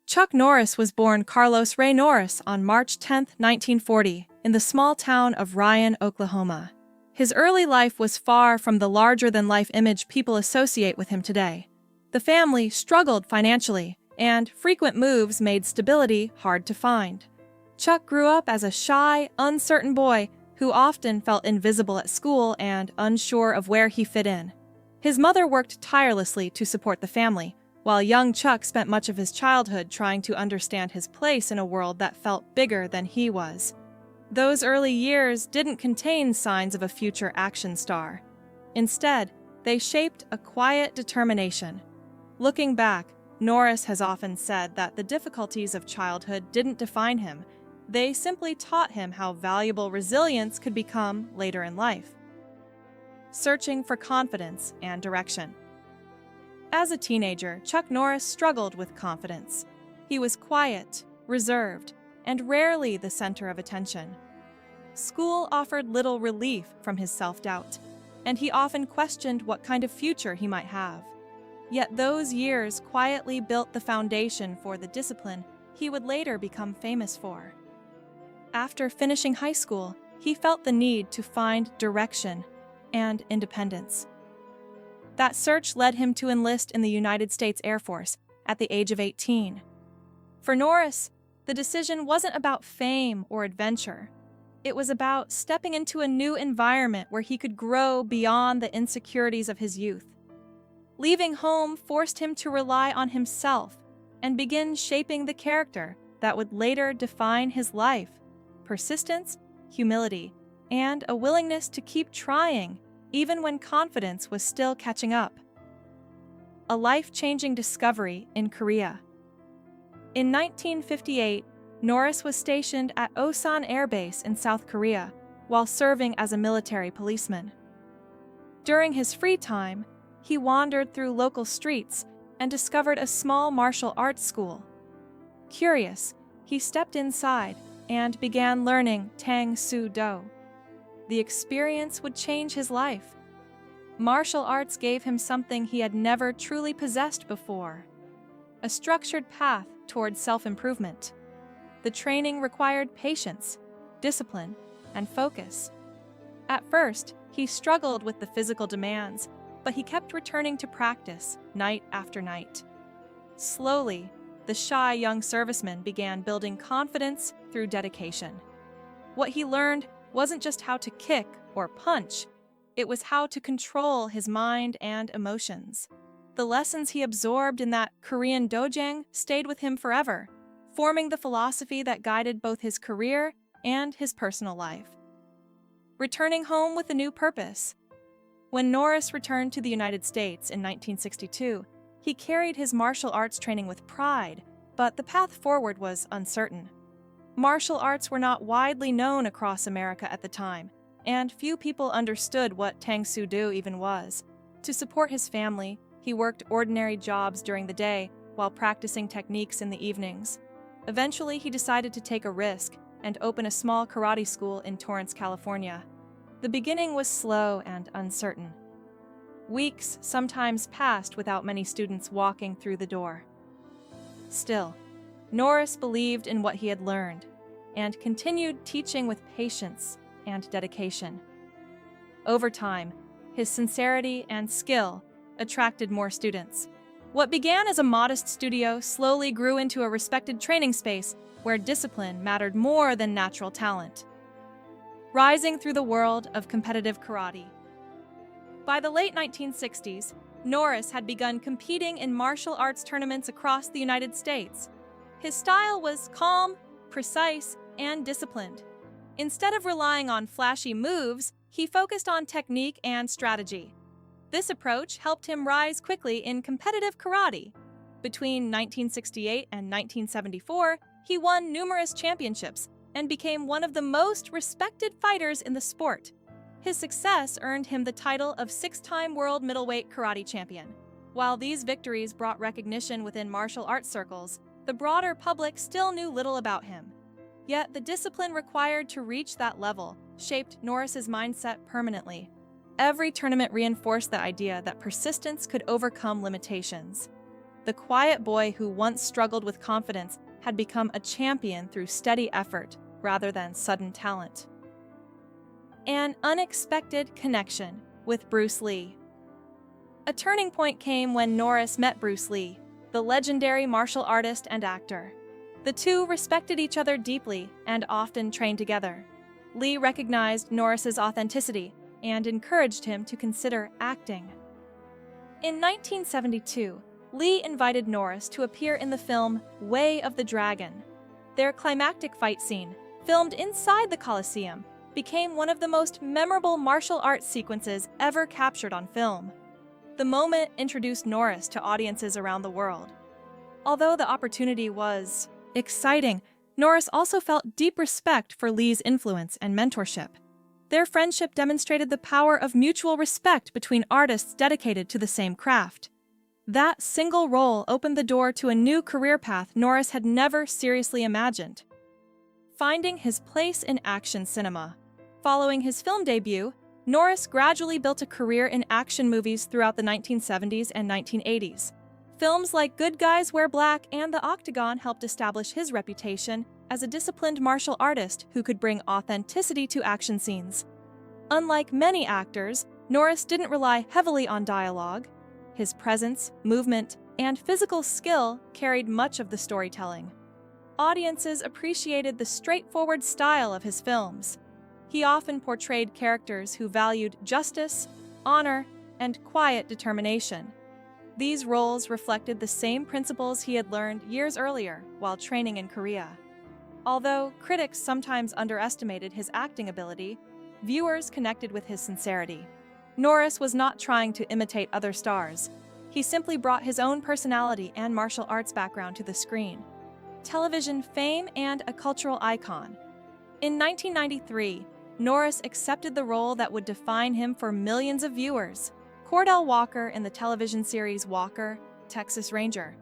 Chuck Norris was born Carlos Ray Norris on March 10, 1940, in the small town of Ryan, Oklahoma. His early life was far from the larger-than-life image people associate with him today. The family struggled financially, and frequent moves made stability hard to find. Chuck grew up as a shy, uncertain boy who often felt invisible at school and unsure of where he fit in. His mother worked tirelessly to support the family, while young Chuck spent much of his childhood trying to understand his place in a world that felt bigger than he was. Those early years didn't contain signs of a future action star. Instead, they shaped a quiet determination. Looking back, Norris has often said that the difficulties of childhood didn't define him. They simply taught him how valuable resilience could become later in life. Searching for confidence and direction. As a teenager, Chuck Norris struggled with confidence. He was quiet, reserved, and rarely the center of attention. School offered little relief from his self-doubt, and he often questioned what kind of future he might have. Yet those years quietly built the foundation for the discipline he would later become famous for. After finishing high school, he felt the need to find direction and independence. That search led him to enlist in the United States Air Force at the age of 18. For Norris, the decision wasn't about fame or adventure. It was about stepping into a new environment where he could grow beyond the insecurities of his youth. Leaving home forced him to rely on himself and begin shaping the character that would later define his life: persistence, humility, and a willingness to keep trying even when confidence was still catching up. A life-changing discovery in Korea. In 1958, Norris was stationed at Osan Air Base in South Korea while serving as a military policeman. During his free time, he wandered through local streets and discovered a small martial arts school. Curious, he stepped inside and began learning Tang Soo Do. The experience would change his life. Martial arts gave him something he had never truly possessed before: a structured path toward self-improvement. The training required patience, discipline, and focus. At first, he struggled with the physical demands, but he kept returning to practice night after night. Slowly, the shy young serviceman began building confidence through dedication. What he learned wasn't just how to kick or punch, it was how to control his mind and emotions. The lessons he absorbed in that Korean dojang stayed with him forever, forming the philosophy that guided both his career and his personal life. Returning home with a new purpose. When Norris returned to the United States in 1962, he carried his martial arts training with pride, but the path forward was uncertain. Martial arts were not widely known across America at the time, and few people understood what Tang Soo Do even was. To support his family, he worked ordinary jobs during the day while practicing techniques in the evenings. Eventually, he decided to take a risk and open a small karate school in Torrance, California. The beginning was slow and uncertain. Weeks sometimes passed without many students walking through the door. Still, Norris believed in what he had learned and continued teaching with patience and dedication. Over time, his sincerity and skill attracted more students. What began as a modest studio slowly grew into a respected training space where discipline mattered more than natural talent. Rising through the world of competitive karate. By the late 1960s, Norris had begun competing in martial arts tournaments across the United States. His style was calm, precise, and disciplined. Instead of relying on flashy moves, he focused on technique and strategy. This approach helped him rise quickly in competitive karate. Between 1968 and 1974, he won numerous championships and became one of the most respected fighters in the sport. His success earned him the title of six-time world middleweight karate champion. While these victories brought recognition within martial arts circles, the broader public still knew little about him. Yet the discipline required to reach that level shaped Norris's mindset permanently. Every tournament reinforced the idea that persistence could overcome limitations. The quiet boy who once struggled with confidence had become a champion through steady effort rather than sudden talent. An unexpected connection with Bruce Lee. A turning point came when Norris met Bruce Lee, the legendary martial artist and actor. The two respected each other deeply and often trained together. Lee recognized Norris's authenticity and encouraged him to consider acting. In 1972, Lee invited Norris to appear in the film Way of the Dragon. Their climactic fight scene, filmed inside the Colosseum, became one of the most memorable martial arts sequences ever captured on film. The moment introduced Norris to audiences around the world. Although the opportunity was exciting, Norris also felt deep respect for Lee's influence and mentorship. Their friendship demonstrated the power of mutual respect between artists dedicated to the same craft. That single role opened the door to a new career path Norris had never seriously imagined. Finding his place in action cinema. Following his film debut, Norris gradually built a career in action movies throughout the 1970s and 1980s. Films like Good Guys Wear Black and The Octagon helped establish his reputation as a disciplined martial artist who could bring authenticity to action scenes. Unlike many actors, Norris didn't rely heavily on dialogue. His presence, movement, and physical skill carried much of the storytelling. Audiences appreciated the straightforward style of his films. He often portrayed characters who valued justice, honor, and quiet determination. These roles reflected the same principles he had learned years earlier while training in Korea. Although critics sometimes underestimated his acting ability, viewers connected with his sincerity. Norris was not trying to imitate other stars. He simply brought his own personality and martial arts background to the screen. Television fame and a cultural icon. In 1993, Norris accepted the role that would define him for millions of viewers, Cordell Walker in the television series Walker, Texas Ranger.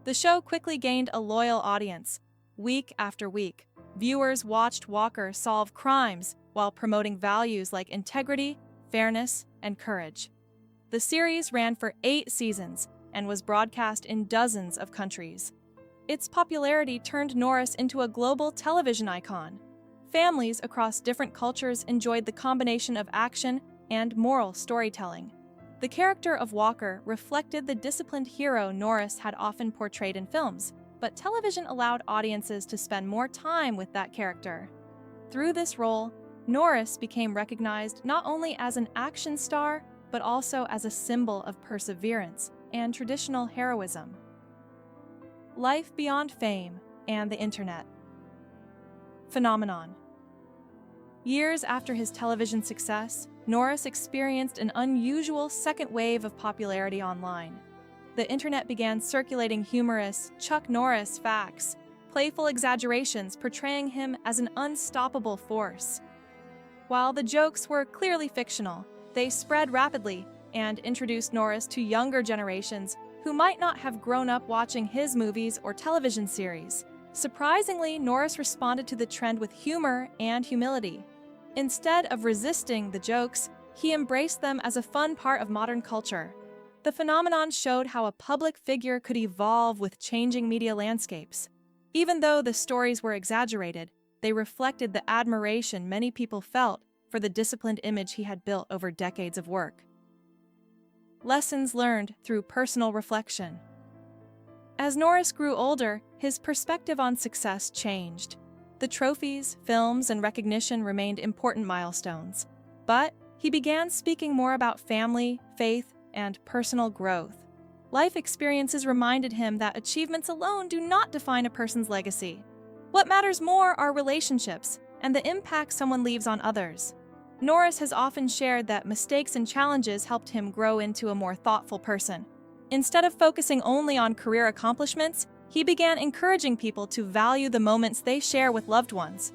The show quickly gained a loyal audience. Week after week, viewers watched Walker solve crimes while promoting values like integrity, fairness, and courage. The series ran for 8 seasons and was broadcast in dozens of countries. Its popularity turned Norris into a global television icon. Families across different cultures enjoyed the combination of action and moral storytelling. The character of Walker reflected the disciplined hero Norris had often portrayed in films, but television allowed audiences to spend more time with that character. Through this role, Norris became recognized not only as an action star, but also as a symbol of perseverance and traditional heroism. Life beyond fame and the internet. Phenomenon. Years after his television success, Norris experienced an unusual second wave of popularity online. The internet began circulating humorous Chuck Norris facts, playful exaggerations portraying him as an unstoppable force. While the jokes were clearly fictional, they spread rapidly and introduced Norris to younger generations who might not have grown up watching his movies or television series. Surprisingly, Norris responded to the trend with humor and humility. Instead of resisting the jokes, he embraced them as a fun part of modern culture. The phenomenon showed how a public figure could evolve with changing media landscapes. Even though the stories were exaggerated, they reflected the admiration many people felt for the disciplined image he had built over decades of work. Lessons learned through personal reflection. As Norris grew older, his perspective on success changed. The trophies, films, and recognition remained important milestones, but he began speaking more about family, faith, and personal growth. Life experiences reminded him that achievements alone do not define a person's legacy. What matters more are relationships and the impact someone leaves on others. Norris has often shared that mistakes and challenges helped him grow into a more thoughtful person. Instead of focusing only on career accomplishments, he began encouraging people to value the moments they share with loved ones.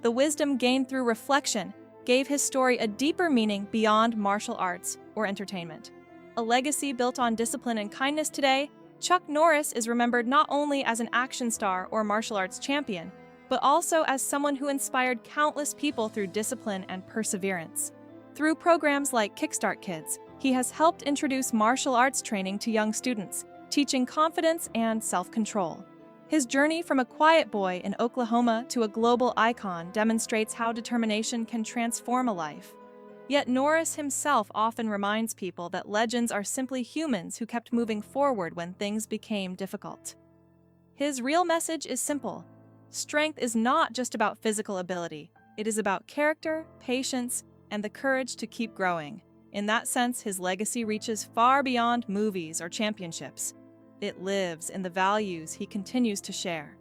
The wisdom gained through reflection gave his story a deeper meaning beyond martial arts or entertainment. A legacy built on discipline and kindness today, Chuck Norris is remembered not only as an action star or martial arts champion, but also as someone who inspired countless people through discipline and perseverance. Through programs like Kickstart Kids, he has helped introduce martial arts training to young students, teaching confidence and self-control. His journey from a quiet boy in Oklahoma to a global icon demonstrates how determination can transform a life. Yet Norris himself often reminds people that legends are simply humans who kept moving forward when things became difficult. His real message is simple. Strength is not just about physical ability. It is about character, patience, and the courage to keep growing. In that sense, his legacy reaches far beyond movies or championships. It lives in the values he continues to share.